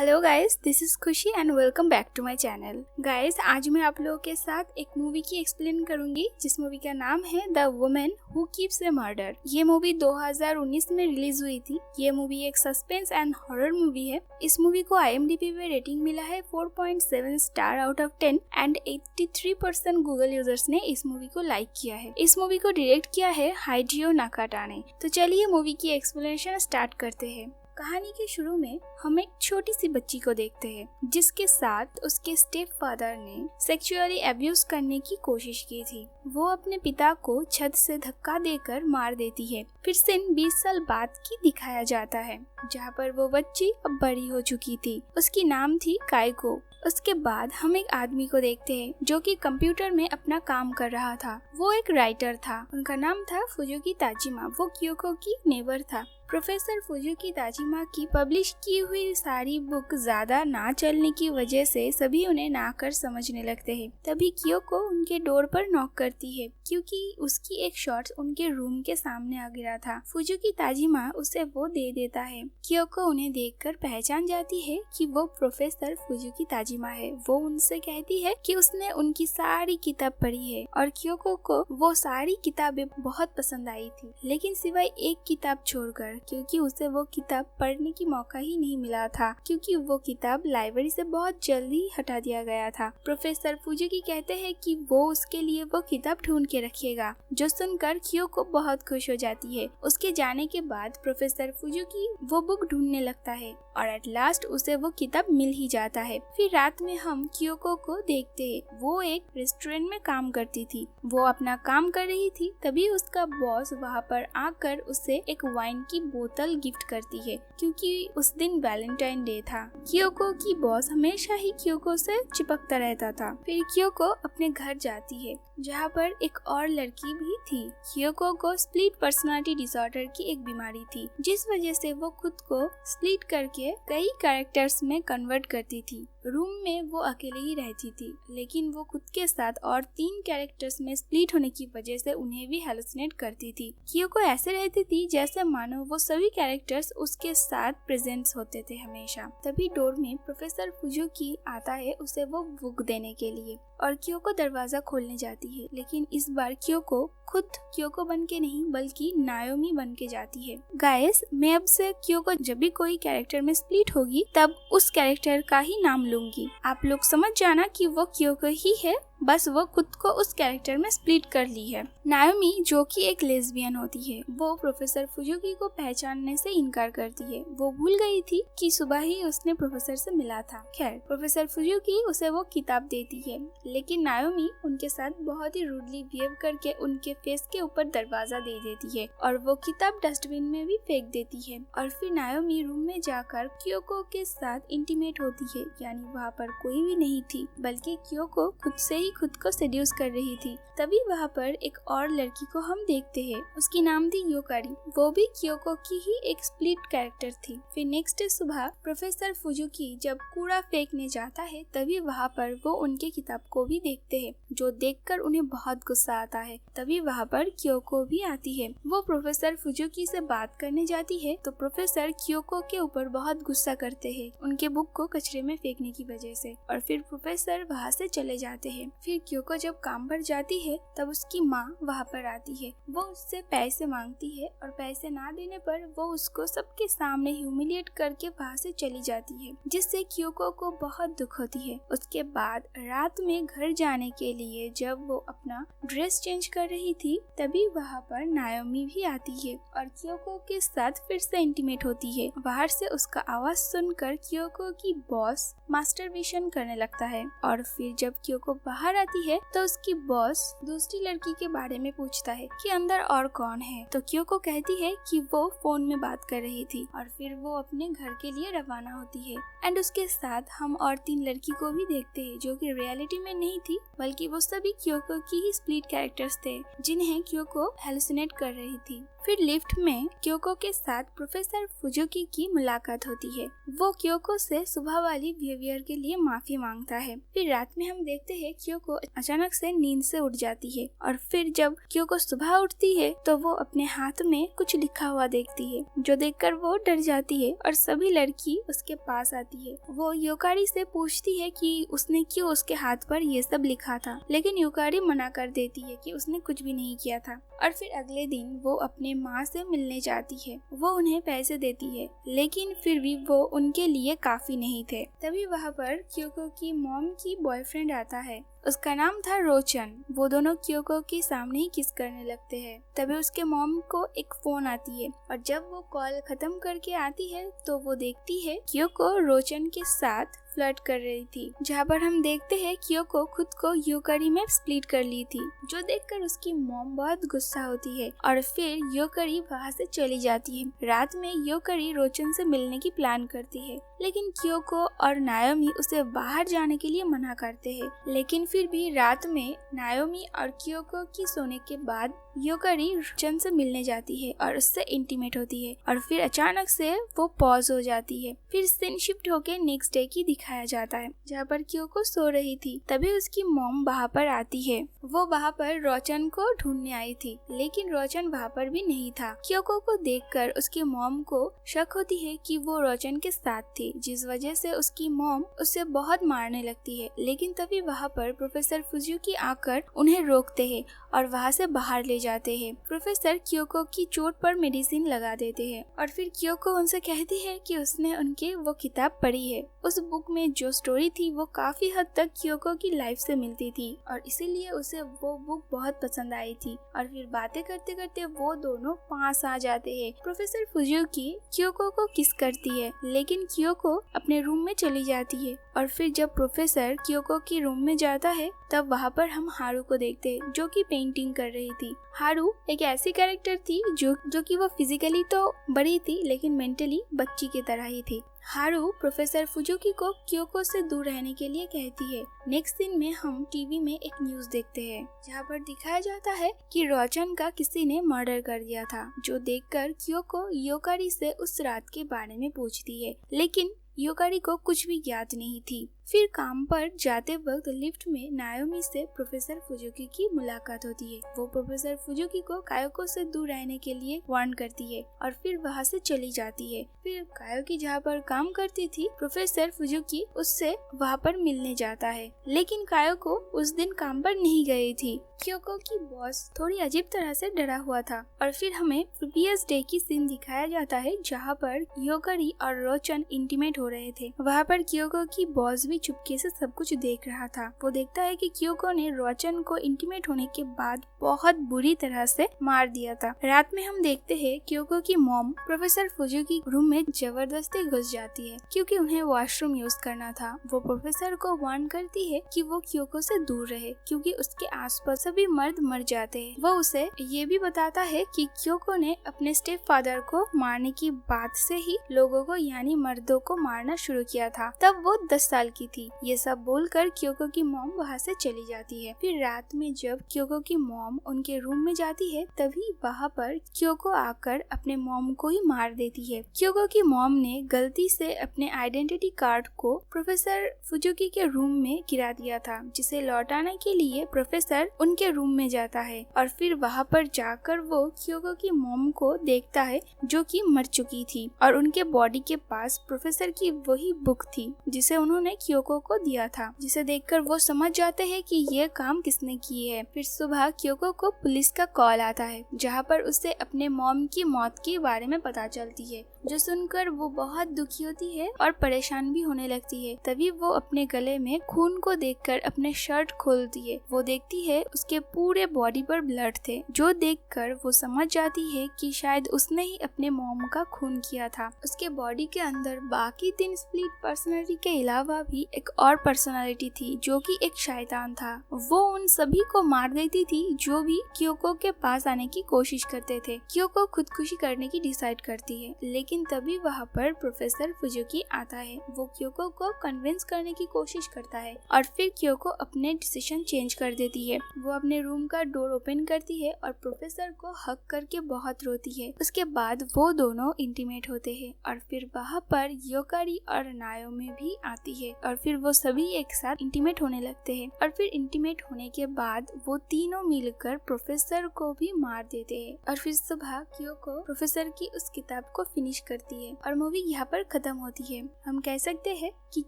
Hello guys, this is Khushi and welcome back to my channel. Guys, आज मैं आप लोगों के साथ एक मूवी की एक्सप्लेन करूंगी जिस मूवी का नाम है the woman who keeps a murder. ये मूवी 2019 में रिलीज हुई थी। ये मूवी एक सस्पेंस एंड हॉरर मूवी है। इस मूवी को IMDb पे रेटिंग मिला है 4.7 star out of 10 and 83% Google users ने इस मूवी को लाइक किया है। इस मूवी को डायरेक्ट किया है हाइजियो नाकाटा ने। तो चलिए मूवी की एक्सप्लेनेशन स्टार्ट करते हैं। कहानी के शुरू में हम एक छोटी सी बच्ची को देखते हैं जिसके साथ उसके स्टेप फादर ने सेक्सुअली अब्यूज करने की कोशिश की थी। वो अपने पिता को छत से धक्का देकर मार देती है। फिर सीन 20 साल बाद की दिखाया जाता है जहाँ पर वो बच्ची अब बड़ी हो चुकी थी। उसकी नाम थी काइको। उसके बाद हम एक आदमी को देखते हैं जो कि कंप्यूटर में अपना काम कर रहा था। वो एक राइटर था। उनका नाम था फुजुकी ताजिमा। वो क्योको की नेबर था। प्रोफेसर फुजुकी ताजिमा की पब्लिश की हुई सारी बुक ज्यादा ना चलने की वजह से सभी उन्हें ना कर समझने लगते हैं। तभी क्योको उनके डोर पर नॉक करती है क्योंकि उसकी एक शॉर्ट्स उनके रूम के सामने आ गिरा था। फुजुकी ताजिमा उसे वो दे देता है। क्योको उन्हें देखकर पहचान जाती है कि वो प्रोफेसर फुजुकी ताजिमा है। वो उनसे कहती है कि उसने उनकी सारी किताब पढ़ी है और क्योको को वो सारी किताबें बहुत पसंद आई थी, लेकिन सिवाय एक किताब छोड़कर, क्योंकि उसे वो किताब पढ़ने की मौका ही नहीं मिला था क्योंकि वो किताब लाइब्रेरी से बहुत जल्दी हटा दिया गया था। प्रोफेसर फुजुकी कहते हैं कि वो उसके लिए वो किताब ढूंढ के रखेगा, जो सुनकर क्योको बहुत खुश हो जाती है। उसके जाने के बाद प्रोफेसर फुजुकी वो बुक ढूंढने लगता है और एट लास्ट उसे वो किताब मिल ही जाता है। फिर रात में हम क्योको को देखते हैं। वो एक रेस्टोरेंट में काम करती थी। वो अपना काम कर रही थी, तभी उसका बॉस वहाँ पर आकर उसे एक वाइन की बोतल गिफ्ट करती है क्योंकि उस दिन वैलेंटाइन डे था। क्योको की बॉस हमेशा ही क्योको से चिपकता रहता था। फिर क्योको अपने घर जाती है जहाँ पर एक और लड़की भी थी। क्योको को स्प्लिट पर्सनालिटी डिसऑर्डर की एक बीमारी थी जिस वजह से वो खुद को स्प्लिट करके कई कैरेक्टर्स में कन्वर्ट करती थी। रूम में वो अकेले ही रहती थी, लेकिन वो खुद के साथ और 3 कैरेक्टर्स में स्प्लिट होने की वजह से उन्हें भी हेलुसिनेट करती थी। क्योको ऐसे रहती थी जैसे मानो वो सभी कैरेक्टर्स उसके साथ प्रेजेंट्स होते थे हमेशा। तभी डोर में प्रोफेसर फुजुकी आता है उसे वो बुक देने के लिए और क्योको दरवाजा खोलने जाती है, लेकिन इस बार क्योको खुद क्योको बन के नहीं बल्कि नायोमी बन के जाती है। गाइस, मैं अब से क्योको जब भी कोई कैरेक्टर में स्प्लिट होगी तब उस कैरेक्टर का ही नाम लूंगी। आप लोग समझ जाना कि वो क्योको ही है, बस वो खुद को उस कैरेक्टर में स्प्लिट कर ली है। नायोमी जो कि एक लेस्बियन होती है, वो प्रोफेसर फुजुकी को पहचानने से इनकार करती है। वो भूल गई थी कि सुबह ही उसने प्रोफेसर से मिला था। खैर, प्रोफेसर फुजुकी उसे वो किताब देती है, लेकिन नायोमी उनके साथ बहुत ही रूडली बिहेव करके उनके फेस के ऊपर दरवाजा दे देती है और वो किताब डस्टबिन में भी फेंक देती है। और फिर नायोमी रूम में जाकर क्योको के साथ इंटीमेट होती है, यानी वहाँ पर कोई भी नहीं थी बल्कि क्योको खुद से ही खुद को सेड्यूस कर रही थी। तभी वहाँ पर एक और लड़की को हम देखते हैं। उसकी नाम थी योकारी। वो भी क्योको की ही एक स्प्लिट कैरेक्टर थी। फिर नेक्स्ट डे सुबह प्रोफेसर फुजुकी जब कूड़ा फेंकने जाता है तभी वहाँ पर वो उनके किताब को भी देखते हैं, जो देखकर उन्हें बहुत गुस्सा आता है। तभी वहाँ पर क्योको भी आती है। वो प्रोफेसर फुजुकी से बात करने जाती है तो प्रोफेसर क्योको के ऊपर बहुत गुस्सा करते हैं उनके बुक को कचरे में फेंकने की वजह से, और फिर प्रोफेसर वहाँ से चले जाते हैं। फिर क्योको जब काम पर जाती है तब उसकी माँ वहाँ पर आती है। वो उससे पैसे मांगती है और पैसे ना देने पर वो उसको सबके सामने ह्यूमिलिएट करके वहाँ से चली जाती है, जिससे क्योको को बहुत दुख होती है। उसके बाद रात में घर जाने के लिए जब वो अपना ड्रेस चेंज कर रही थी तभी वहाँ पर नायोमी भी आती है और क्योको के साथ फिर से इंटीमेट होती है। बाहर से उसका आवाज सुनकर क्योको की बॉस मास्टरबेशन करने लगता है और फिर जब क्योको बाहर आती है तो उसकी बॉस दूसरी लड़की के बारे में पूछता है कि अंदर और कौन है, तो क्योको कहती है कि वो फोन में बात कर रही थी और फिर वो अपने घर के लिए रवाना होती है। एंड उसके साथ हम और 3 लड़की को भी देखते हैं जो कि रियलिटी में नहीं थी बल्कि वो सभी क्योको की ही स्प्लिट कैरेक्टर्स थे जिन्हें क्योको हेलुसिनेट कर रही थी। फिर लिफ्ट में क्योको के साथ प्रोफेसर फुजुकी की मुलाकात होती है। वो क्योको से सुबह वाली बिहेवियर के लिए माफी मांगता है। फिर रात में हम देखते हैं क्योको अचानक से नींद से उठ जाती है और फिर जब क्योको सुबह उठती है तो वो अपने हाथ में कुछ लिखा हुआ देखती है, जो देखकर वो डर जाती है और सभी लड़की उसके पास आती है। वो युकारी से पूछती है कि उसने क्यों उसके हाथ पर ये सब लिखा था, लेकिन युकारी मना कर देती है कि उसने कुछ भी नहीं किया था। और फिर अगले दिन वो अपने माँ से मिलने जाती है। वो उन्हें पैसे देती है, लेकिन फिर भी वो उनके लिए काफी नहीं थे। तभी वहाँ पर क्योको की मॉम की बॉयफ्रेंड आता है। उसका नाम था रोचन। वो दोनों क्योको के सामने ही किस करने लगते हैं। तभी उसके मॉम को एक फोन आती है और जब वो कॉल खत्म करके आती है तो वो देखती है क्योको रोचन के साथ फ्लर्ट कर रही थी, जहाँ पर हम देखते हैं क्योको खुद को युकारी में स्प्लिट कर ली थी, जो देखकर उसकी मॉम बहुत गुस्सा होती है और फिर युकारी वहाँ से चली जाती है। रात में युकारी रोचन से मिलने की प्लान करती है, लेकिन क्योको और नायोमी उसे बाहर जाने के लिए मना करते हैं। लेकिन फिर भी रात में नायोमी और क्योको की सोने के बाद युकारी रोचन से मिलने जाती है और उससे इंटीमेट होती है और फिर अचानक से वो पॉज हो जाती है। फिर सीन शिफ्ट होके नेक्स्ट डे की दिखाया जाता है, जहाँ पर क्योको सो रही थी। तभी उसकी मॉम वहाँ पर आती है। वो वहाँ पर रोचन को ढूंढने आई थी, लेकिन रोचन वहाँ पर भी नहीं था। क्योको को देखकर उसकी मॉम को शक होती है कि वो रोचन के साथ थी, जिस वजह से उसकी मॉम उसे बहुत मारने लगती है। लेकिन तभी वहाँ पर प्रोफेसर फुजुकी आकर उन्हें रोकते हैं और वहाँ से बाहर ले जाते हैं। प्रोफेसर क्योको की चोट पर मेडिसिन लगा देते हैं और फिर क्योको उनसे कहती है कि उसने उनके वो किताब पढ़ी है। उस बुक में जो स्टोरी थी वो काफी हद तक क्योको की लाइफ से मिलती थी और इसीलिए उसे वो बुक बहुत पसंद आई थी। और फिर बातें करते करते वो दोनों पास आ जाते हैं। प्रोफेसर फुजुकी क्योको को किस करती है, लेकिन क्योको अपने रूम में चली जाती है। और फिर जब प्रोफेसर क्योको की रूम में जाता है तब वहाँ पर हम हारू को देखते हैं, जो कि पेंटिंग कर रही थी। हारू एक ऐसी कैरेक्टर थी जो कि वो फिजिकली तो बड़ी थी लेकिन मेंटली बच्ची की तरह ही थी। हारू प्रोफेसर फुजुकी को क्योको से दूर रहने के लिए कहती है। नेक्स्ट दिन में हम टीवी में एक न्यूज देखते हैं, जहाँ पर दिखाया जाता है कि रोचन का किसी ने मर्डर कर दिया था, जो देखकर क्योको युकारी से उस रात के बारे में पूछती है, लेकिन युकारी को कुछ भी याद नहीं थी। फिर काम पर जाते वक्त लिफ्ट में नायोमी से प्रोफेसर फुजुकी की मुलाकात होती है। वो प्रोफेसर फुजुकी को कायोको से दूर रहने के लिए वार्न करती है और फिर वहाँ से चली जाती है। फिर कायोकी जहाँ पर काम करती थी, प्रोफेसर फुजुकी उससे वहाँ पर मिलने जाता है, लेकिन कायोको उस दिन काम पर नहीं गई थी। क्योको की बॉस थोड़ी अजीब तरह से डरा हुआ था और फिर हमें प्रीवियस डे की सीन दिखाया जाता है, जहाँ पर युकारी और रोचन इंटीमेट हो रहे थे। वहाँ पर क्योको की बॉस भी चुपके से सब कुछ देख रहा था। वो देखता है कि क्योको ने रोचन को इंटीमेट होने के बाद बहुत बुरी तरह से मार दिया था। रात में हम देखते हैं क्योको की मॉम प्रोफेसर फुजुकी रूम में जबरदस्ती घुस जाती है, क्योंकि उन्हें वॉशरूम यूज करना था। वो प्रोफेसर को वार्न करती है कि वो क्योको से दूर रहे, क्योंकि उसके आसपास सभी मर्द मर जाते हैं। वो उसे ये भी बताता है कि क्योको ने अपने स्टेप फादर को मारने की बात से ही लोगों को यानी मर्दों को मारना शुरू किया था। तब वो 10 साल की थी। ये सब बोलकर क्योको की मॉम वहाँ से चली जाती है। फिर रात में जब क्योको की मॉम उनके रूम में जाती है, तभी वहाँ पर क्योको आकर अपने मॉम को ही मार देती है। क्योको की मॉम ने गलती से अपने आइडेंटिटी कार्ड को प्रोफेसर फुजुकी के रूम में गिरा दिया था, जिसे लौटाने के लिए प्रोफेसर उनके रूम में जाता है और फिर वहाँ पर जाकर वो क्योको की मॉम को देखता है, जो कि मर चुकी थी और उनके बॉडी के पास प्रोफेसर की वही बुक थी जिसे उन्होंने क्योको को दिया था, जिसे देखकर वो समझ जाते हैं कि ये काम किसने किए है। फिर सुबह क्योको को पुलिस का कॉल आता है, जहाँ पर उसे अपने मॉम की मौत के बारे में पता चलती है, जो सुनकर वो बहुत दुखी होती है और परेशान भी होने लगती है। तभी वो अपने गले में खून को देखकर अपने शर्ट खोलती है। वो देखती है उसके पूरे बॉडी पर ब्लड थे, जो देखकर वो समझ जाती है कि शायद उसने ही अपने मॉम का खून किया था। उसके बॉडी के अंदर बाकी 3 स्प्लिट पर्सनालिटी के अलावा भी भी एक और पर्सनालिटी थी जो कि एक शैतान था। वो उन सभी को मार देती थी जो भी क्योको के पास आने की कोशिश करते थे। क्योको खुदकुशी करने की डिसाइड करती है, लेकिन तभी वहाँ पर प्रोफेसर फुजुकी आता है। वो क्योको को कन्विंस करने की कोशिश करता है और फिर क्योको अपने डिसीजन चेंज कर देती है। वो अपने रूम का डोर ओपन करती है और प्रोफेसर को हक करके बहुत रोती है। उसके बाद वो दोनों इंटीमेट होते हैं और फिर वहाँ पर योकारी और नायोमी भी आती है और फिर वो सभी एक साथ इंटीमेट होने लगते हैं। और फिर इंटीमेट होने के बाद वो तीनों मिलकर प्रोफेसर को भी मार देते हैं। और फिर सुबह क्योको प्रोफेसर की उस किताब को फिनिश करती है और मूवी यहाँ पर खत्म होती है। हम कह सकते हैं कि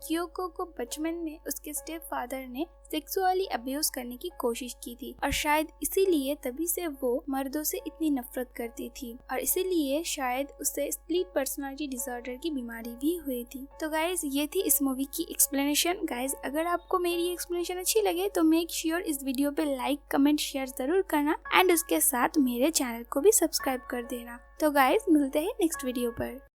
क्योको को बचपन में उसके स्टेप फादर ने सेक्सुअली अब्यूज करने की कोशिश की थी और शायद इसीलिए तभी से वो मर्दों से इतनी नफरत करती थी और इसीलिए शायद उसे स्प्लिट पर्सनालिटी डिसऑर्डर की बीमारी भी हुई थी। तो गाइज ये थी इस मूवी की एक्सप्लेनेशन। गाइज अगर आपको मेरी एक्सप्लेनेशन अच्छी लगे तो मेक श्योर इस वीडियो पे लाइक कमेंट शेयर जरूर करना एंड उसके साथ मेरे चैनल को भी सब्सक्राइब कर देना। तो गाइज मिलते हैं नेक्स्ट वीडियो पर।